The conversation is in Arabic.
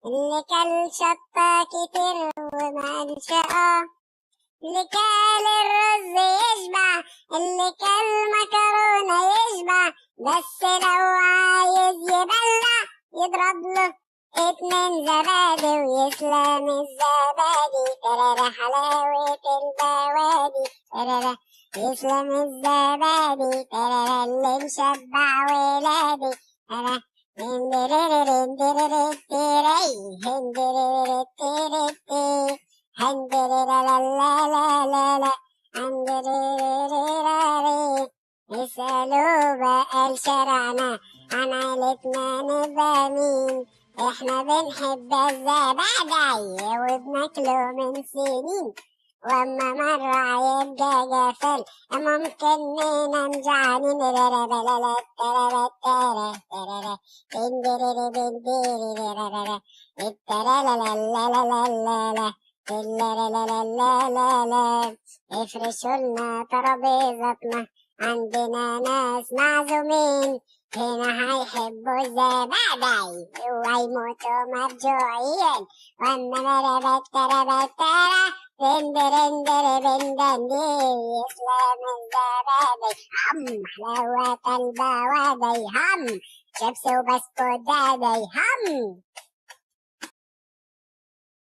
اللي كل شطة كتير ومالش اللي كل الرز يشبع، اللي كل مكرونة يشبع، بس لو عايز يبلع يضرب له 2 زبادي ويسلم الزبادي. ترى حلاوة البوادي، ترى يسلم الزبادي، ترى اللي مشبع ولادي. ترى اسألوا بقى الشرعنا عن عيلتنا نبقى مين. احنا بنحب الزبادي وبناكله من سنين، واما مرة يبقى جفل ممكن ننام جعانين. افرشوا لنا ترابيزتنا، عندنا ناس معزومين هنا هيحبوا الزبادي وهيموتوا مرجوعين. واما مربت تربترة رندر بندندي، يسلم الزبادي حلاوة البوادي شيبسي وبسكوت دادي